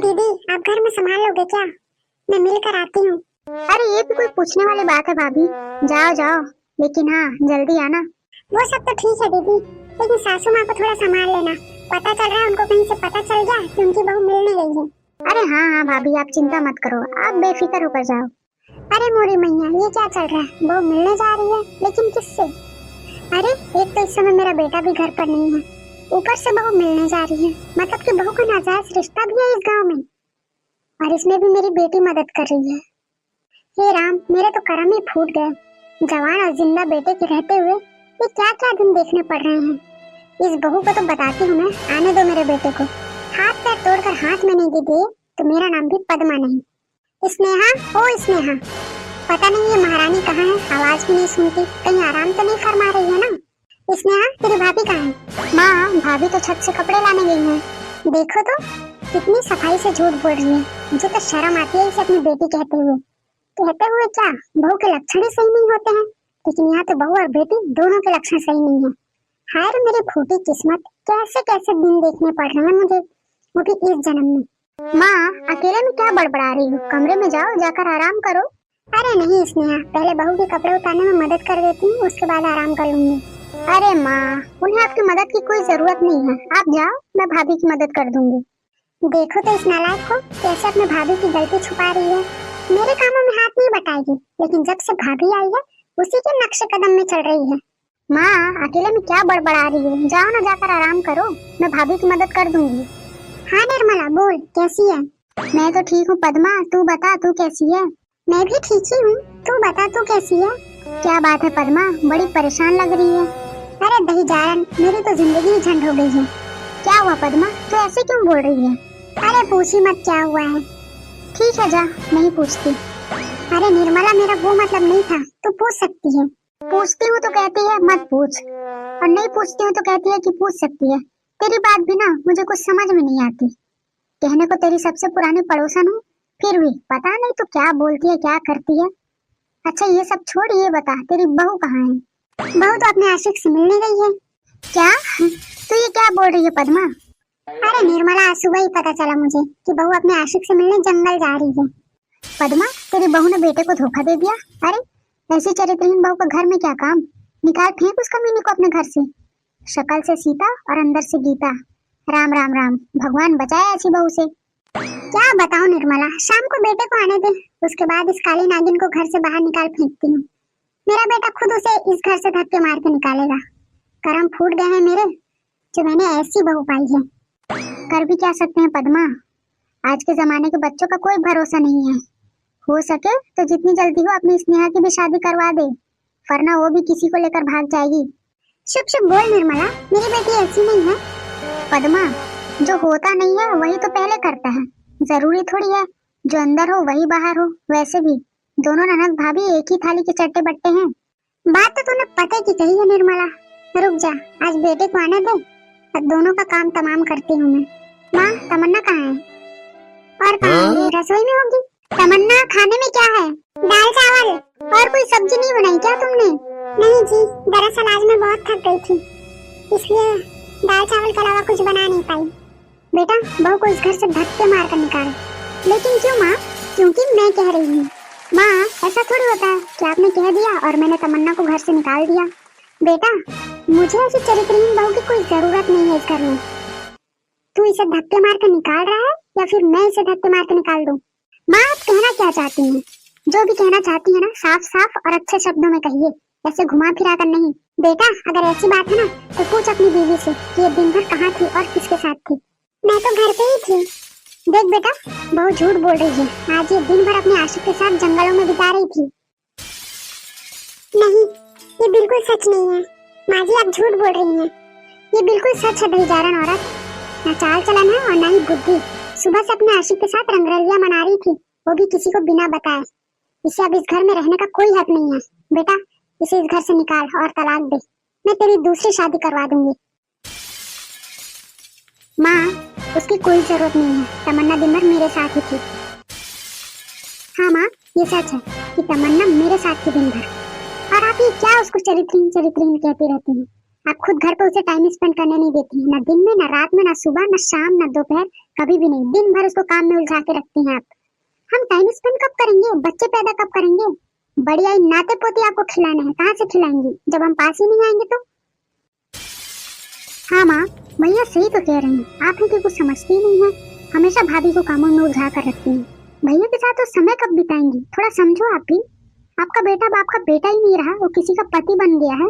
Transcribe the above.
दीदी आप घर में संभाल लोगे क्या? मैं मिल कर आती हूँ। अरे ये भी कोई पूछने वाली बात है भाभी, जाओ जाओ, लेकिन हाँ जल्दी आना। वो सब तो ठीक है दीदी, लेकिन सासू माँ को थोड़ा संभाल लेना। पता चल रहा है उनको कहीं से पता चल गया कि उनकी बहू मिलने गई है। अरे हाँ हाँ भाभी, आप चिंता मत करो, आप बेफिक्र होकर जाओ। अरे मोरी मैया, ये क्या चल रहा है? बहू मिलने जा रही है, लेकिन किससे? अरे एक तो इस समय मेरा बेटा भी घर पर नहीं है, ऊपर से बहू मिलने जा रही है। मतलब कि बहू का नाजायज रिश्ता भी है इस गांव में, और इसमें भी मेरी बेटी मदद कर रही है। हे राम, मेरे तो करम ही फूट गए। जवान और जिंदा बेटे के रहते हुए ये क्या क्या दिन देखने पड़ रहे हैं। इस बहू को तो बताती हूँ मैं, आने दो मेरे बेटे को। हाथ पैर तोड़कर हाथ में नहीं दे दिए तो मेरा नाम भी पद्मा नहीं। स्नेहा, ओ स्नेहा, पता नहीं ये महारानी कहाँ है, आवाज भी नहीं सुनती, कहीं आराम तो नहीं फरमा रही है ना? स्नेहा, तेरी भाभी कहाँ है? माँ, भाभी तो छत से कपड़े लाने गई हैं। देखो तो कितनी सफाई से झूठ बोल रही है। मुझे तो शर्म आती है इसे अपनी बेटी कहते हुए। क्या बहू के लक्षण ही सही नहीं होते हैं? लेकिन यहाँ तो बहू और बेटी दोनों के लक्षण सही नहीं है। हाय रे मेरी फूटी किस्मत, कैसे कैसे दिन देखने पड़ रहे हैं मुझे, वो भी इस जन्म में। माँ, अकेले में क्या बड़बड़ा रही हो? कमरे में जाओ, जाकर आराम करो। अरे नहीं स्नेहा, पहले बहू के कपड़े उतारने में मदद कर देती हूँ, उसके बाद आराम कर लूंगी। अरे माँ, उन्हें आपकी मदद की कोई जरूरत नहीं है, आप जाओ, मैं भाभी की मदद कर दूंगी। देखो तो इस नालायक को कैसे अपने भाभी की गलती छुपा रही है। मेरे कामों में हाथ नहीं बटाएगी, लेकिन जब से भाभी आई है उसी के नक्शे कदम में चल रही है। माँ, अकेले में क्या बड़बड़ा रही हो? जाओ ना, जाकर आराम करो, मैं भाभी की मदद कर दूंगी। हाँ निर्मला, बोल कैसी है? मैं तो ठीक हूँ पद्मा, तू बता तू कैसी है? मैं भी ठीक ही हूँ, तू बता तू कैसी है? क्या बात है पद्मा, बड़ी परेशान लग रही है। अरे दही जारन, मेरी तो जिंदगी ही झंड हो गई है। क्या हुआ पद्मा, तू ऐसे क्यों बोल रही है? अरे पूछी मत क्या हुआ है। ठीक है जा, नहीं पूछती। अरे निर्मला, मेरा वो मतलब नहीं था, तू पूछ सकती है। पूछती हूँ तो कहती है मत पूछ, और नहीं पूछती हूँ तो कहती है कि पूछ सकती है। तेरी बात भी ना मुझे कुछ समझ में नहीं आती। कहने को तेरी सबसे पुरानी पड़ोसन हूँ, फिर भी पता नहीं तो क्या बोलती है क्या करती है। अच्छा ये सब छोड़, ये बता तेरी बहू कहाँ है? बहू तो अपने आशिक से मिलने गई है। क्या? तो ये क्या बोल रही है पद्मा? अरे निर्मला, आज सुबह ही पता चला मुझे कि बहू अपने आशिक से मिलने जंगल जा रही है। पद्मा, तेरी बहू ने बेटे को धोखा दे दिया। अरे ऐसी चरित्रहीन बहू का घर में क्या काम? निकाल फेंक उस कमीने को अपने घर से। शक्ल से सीता और अंदर से गीता। राम राम राम, भगवान बचाए ऐसी बहू से। क्या बताऊं निर्मला, शाम को बेटे को आने दे, उसके बाद इस काली नागिन को घर से बाहर निकाल फेंकती हूँ। मेरा बेटा खुद उसे इस घर से धक्के मार के निकालेगा। करम फूट गए हैं मेरे, जो मैंने ऐसी बहू पाई है। कर भी क्या सकते हैं पद्मा, आज के जमाने के बच्चों का कोई भरोसा नहीं है। हो सके तो जितनी जल्दी हो अपनी स्नेहा की भी शादी करवा दे, वरना वो भी किसी को लेकर भाग जाएगी। शुभ शुभ बोल निर्मला, मेरी बेटी ऐसी नहीं है। पद्मा, जो होता नहीं है वही तो पहले करता है, जरूरी थोड़ी है जो अंदर हो वही बाहर हो। वैसे भी दोनों ननद भाभी एक ही थाली के चट्टे बट्टे हैं। बात तो तूने पते की कही है निर्मला। रुक जा, आज बेटे को आने दे, अब दोनों का काम तमाम करती हूँ मैं। माँ, तमन्ना कहाँ है? और कहाँ होगी? रसोई में होगी। तमन्ना, खाने में क्या है? दाल चावल। और कोई सब्जी नहीं बनाई क्या तुमने? नहीं जी, दरअसल आज मैं बहुत थक गई थी, इसलिए दाल चावल के अलावा कुछ बना नहीं पाई। बेटा, बहू को इस घर से धक्के मार कर निकाल। लेकिन क्यों माँ? क्योंकि मैं कह रही हूँ। माँ, ऐसा थोड़ी होता है कि आपने कह दिया और मैंने तमन्ना को घर से निकाल दिया। बेटा, मुझे ऐसी चरित्रहीन बहू की कोई जरूरत नहीं है इस घर में। तू इसे धक्के मार कर निकाल रहा है या फिर मैं इसे धक्के मार कर निकाल दूं? माँ, आप कहना क्या चाहती हैं? जो भी कहना चाहती है ना, साफ साफ और अच्छे शब्दों में कहिए, ऐसे घुमा फिरा कर नहीं। बेटा, अगर ऐसी बात है ना तो पूछ अपनी बीवी से कि ये दिन भर कहाँ थी और किसके साथ थी। मैं तो घर पे ही थी। देख बेटा, बहुत झूठ बोल रही है, आज ये दिन भर अपने आशिक के साथ जंगलों में बिता रही थी। नहीं, ये बिल्कुल सच नहीं है। माँ जी, आप झूठ बोल रही हैं। ये बिल्कुल सच है बेजारन औरत, ना चाल चलन है और ना ही बुद्धि। सुबह से अपने आशिक के साथ रंगरलिया मना रही थी, वो भी किसी को बिना बताए। इसे अब इस घर में रहने का कोई हक नहीं है। बेटा, इसे इस घर से निकाल और तलाक दे, मैं तेरी दूसरी शादी करवा दूंगी। माँ, उसकी कोई जरूरत नहीं है, तमन्ना दिन भर मेरे साथ ही थी। हाँ माँ, ये सच है कि तमन्ना मेरे साथ थी दिन भर। और आप ये क्या उसको चरित्रहीन चरित्रहीन कहती रहती हैं? आप खुद घर पे उसे टाइम स्पेंड करने नहीं देती हैं, ना दिन में, ना रात में, ना सुबह, ना शाम, ना दोपहर, कभी भी नहीं, दिन भर उसको काम में उलझा के रखती हैं आप। हम टाइम स्पेंड कब करेंगे, बच्चे पैदा कब करेंगे? बड़ी आई नाते पोती आपको खिलाने हैं, कहाँ से खिलाएंगी जब हम पास ही नहीं आएंगे तो? हाँ माँ, भैया सही तो कह रही हैं, आप ही कुछ समझती ही नहीं है, हमेशा भाभी को कामों में उलझा कर रखती हैं। भैया के साथ तो समय कब बिताएंगी, थोड़ा समझो आप भी। आपका बेटा अब आपका बेटा ही नहीं रहा, वो किसी का पति बन गया है।